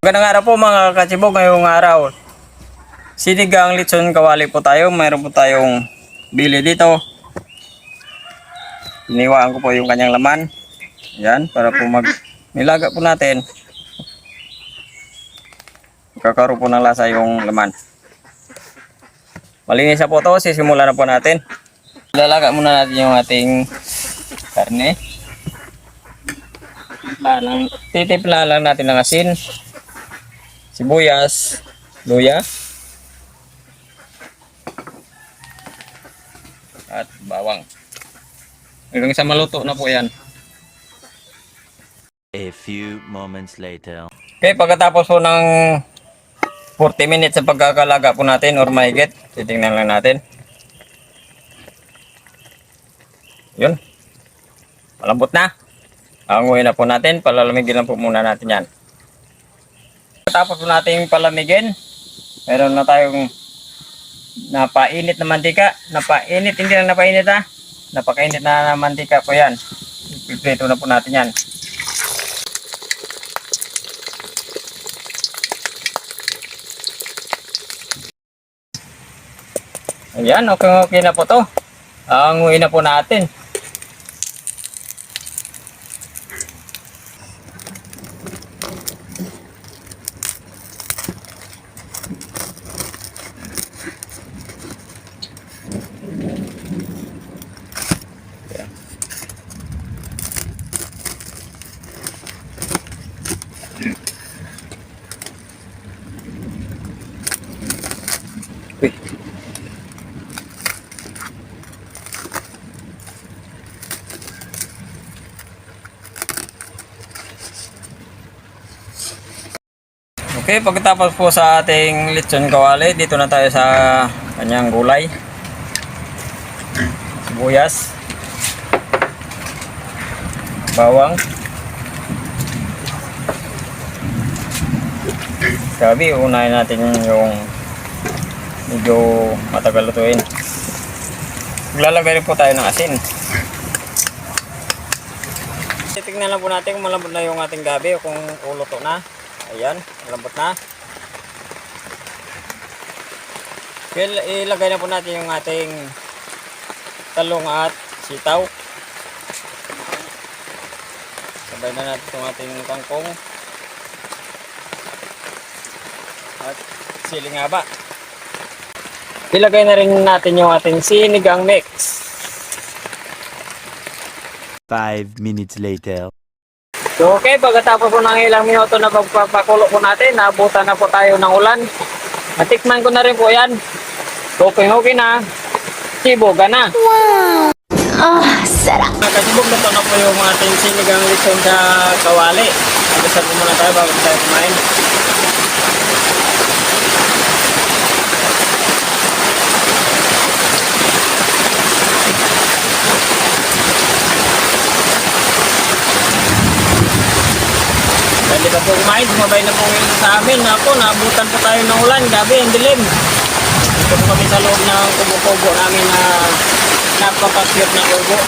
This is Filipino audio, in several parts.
Magandang araw po mga katsibog. Ngayong araw, sinigang lechon kawali po tayo. Mayroon po tayong bili dito. Iniwaan ko po yung kanyang laman. Yan, para po nilaga po natin. Kakaroon po ng lasa yung laman. Malinis na po ito. Sisimula na po natin. Lalaga muna natin yung ating karne. Titipla lang natin ng asin, sibuyas, luya, at bawang. Hanggang sa maluto na po yan. A few moments later. Okay, pagkatapos po ng 40 minutes sa pagkakalaga po natin or mahigit, titingnan lang natin. Yun. Malambot na. Anguhin na po natin. Palalamigin na po muna natin yan. Pagkatapos po natin palamigin, meron na tayong napainit na mantika. Napainit, hindi lang napainit ha. Napakainit na mantika po yan. Ipiprito na po natin yan. Ayan, okay na po to. Anguhin na po natin. Okay, pagkatapos po sa ating lechon kawali, dito na tayo sa kanyang gulay. Sibuyas, bawang, gabi. Unahin natin yung medyo matagal lutuin. Maglalagay rin po tayo ng asin. Titignan lang po natin kung malambot na yung ating gabi o kung uluto na. Ayan, malambot na. Ilagay na po natin yung ating talong at sitaw. Sabay na natin itong ating kangkong at siling haba. Ilagay na rin natin yung ating sinigang mix. 5 minutes later. So, okay, pagkatapos po ng ilang minuto na pagpapakulo po natin, naabutan na po tayo ng ulan. Natikman ko na rin po yan. Okay na. Siboga na. Wow! Ah, sarap! Kasibog na po na po yung ating sinigang lechon sa kawali. Nagdasal po muna tayo bago tayo kumain. Hindi pa po kumain, sumabay na po ngayon sa amin. Ako, naabutan po tayo ng ulan. Gabi, ang dilim. Dito po kami sa loob ng kubo-kubo namin na napaka-cute na kubo.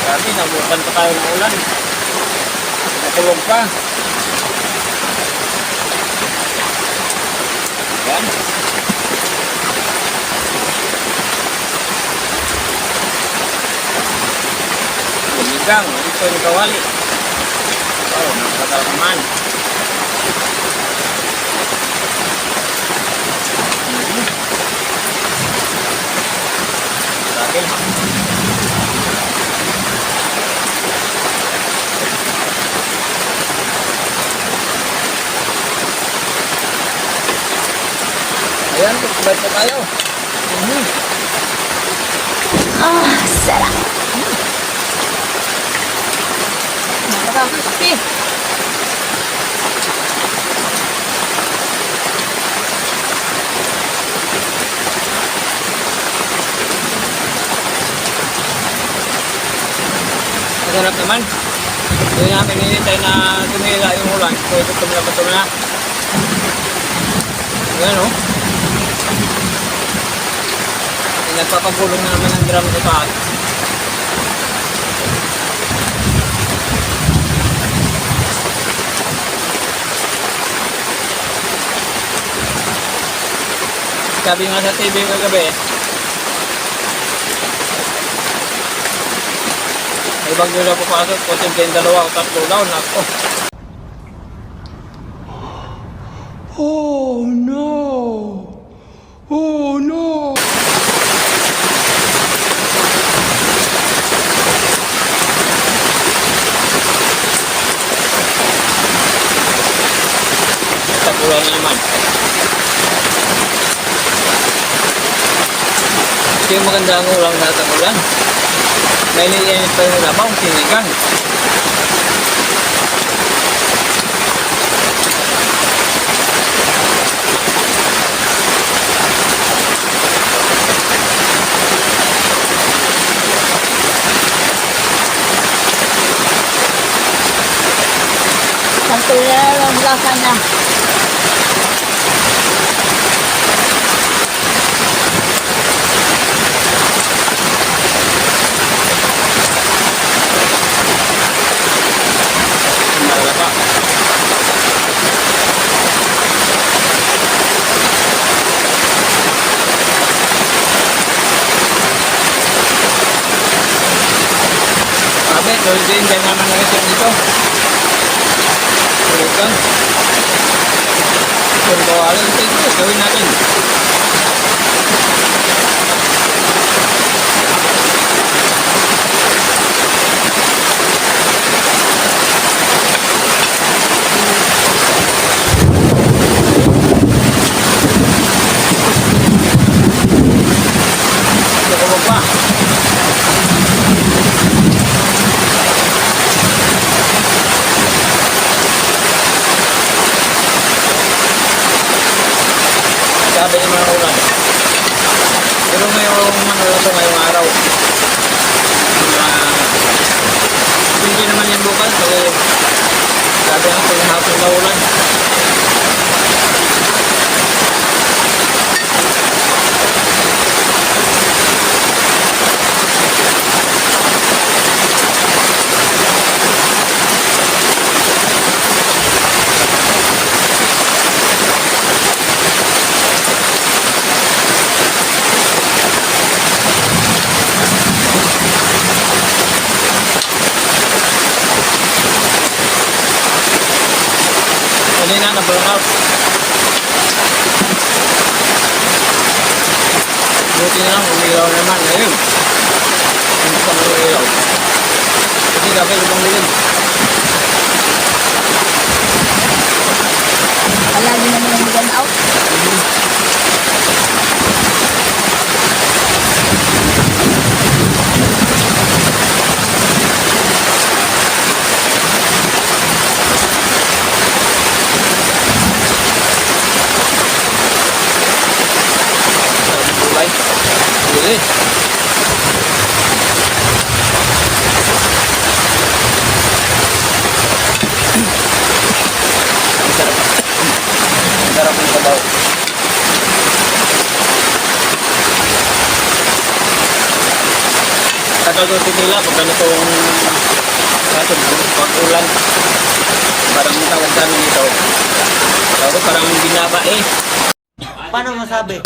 Gabi, naabutan po tayo ng ulan. Natulog pa. Yan. Sinigang, ito yung kawali. Oh, nakakatawa naman. Sabi. Ayan, kumain po tayo. Ah, sarap! Nakakaspi. Masarap naman. Hindi namin hinintay na tumila yung ulan. So ito tumila na. Ayan o. Nagpapagulong na naman ang drum sa taas. sabi nga sa TV kagabi, may bagyo na papasok, posibleng 2 o 3 daw, nako. Oh no! Oh no! Tagulan na naman. Ito yung maganda ang ulang sa tagulan. May niliinit pa yung labaw, sinigang. Santulan ang lasa na. Malaba. Sabi, tuloy din, dyan naman nakisip dito. Tuloy ka. Kung kawalan, ito, gawin natin. Ito ko pa. Sabi naman ako ulan. Pero ngayong manulato ngayong araw. Hindi naman yan bukas. Kasi sabi nga kung hapon na ulan. Kanina na burn out. Buti na lang, umilaw naman. Ngayon, hindi pa umilaw. Kasi gabi, lubang dilim. Palagi naman ang burn out. Kulay. Bili. Ang sarap. Ang sarap ng sabaw. Tagal ko pipila pag ganitong pag-ulan. Parang tawag sa amin ito. Tawag parang binaba eh. Paano masabi?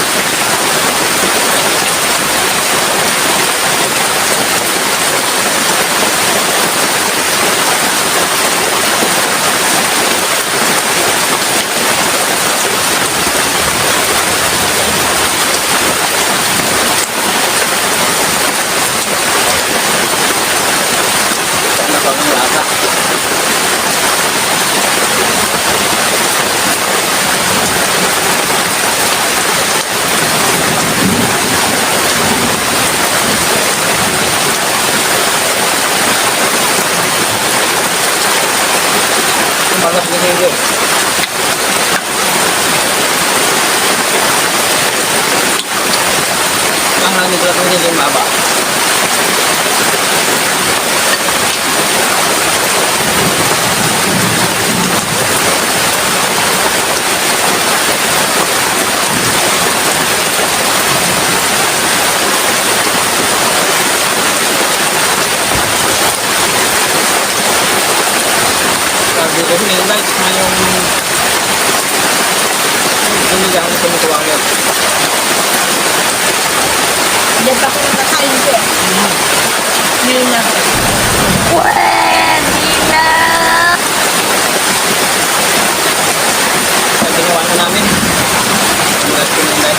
Sana pa ang lasa. Ang bagas ni Nilo. Ang hangin ko lang hindi maba. Sabi ko, nilike na yung sinigang ko nito agad. konti. Hindi na. Pwede na. Ang ginawa na namin. Ang gas pinunday.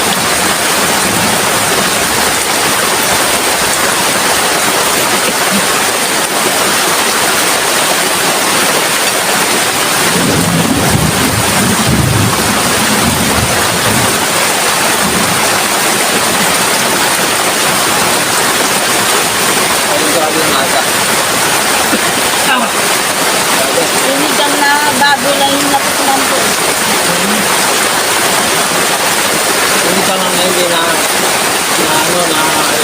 Ang grabe yung aga. Hindi ka na baboy lang yung natutunan ko. Hindi ka nang hindi na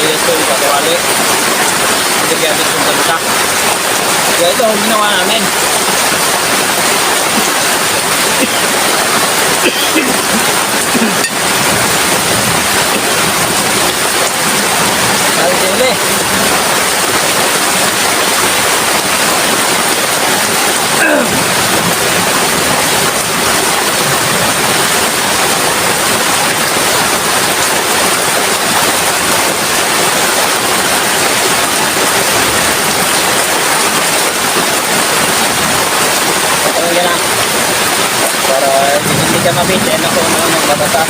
ito yung katawali. Hindi kaya ito yung salita. Kaya ito ang ginawa namin. Dahil sili. Parang yan na. Para hindi ka mabitin ako mga magbabasa.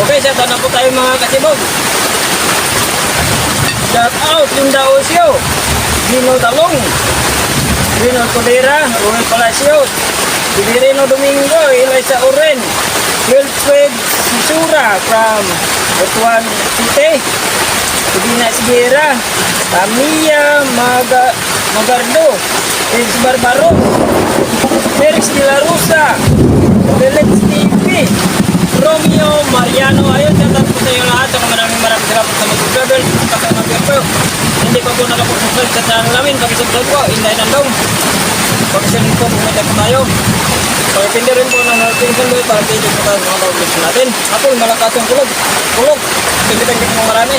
Okay, shout out na po tayo mga kasibog. Shout out Linda Osio, Gino Talong, Gino Codera, Ruel Palacio, Severino Domingo, Eliza Oren, Wilfred Sisura from Butuan City, Sabina Sigera, Tamiya Magardo, Felix Barbaro, Felix de la Rosa, Felix TV, Romeo Mariano. Ayun, shout out po sa inyo lahat. Ako maraming salamat sa mag-subscribe. Kasama po. Hindi pa po nakapag-subscribe sa channel namin. Pag-subscribe po, Inday Nandong. Pag-subscribe po, pumunta po tayo. Pag-pindi rin po ng notification bell para hindi po tayo mga pag-subscribe natin. Ako, malakas yung kulog. Kulog. Pindi-pindi po marami.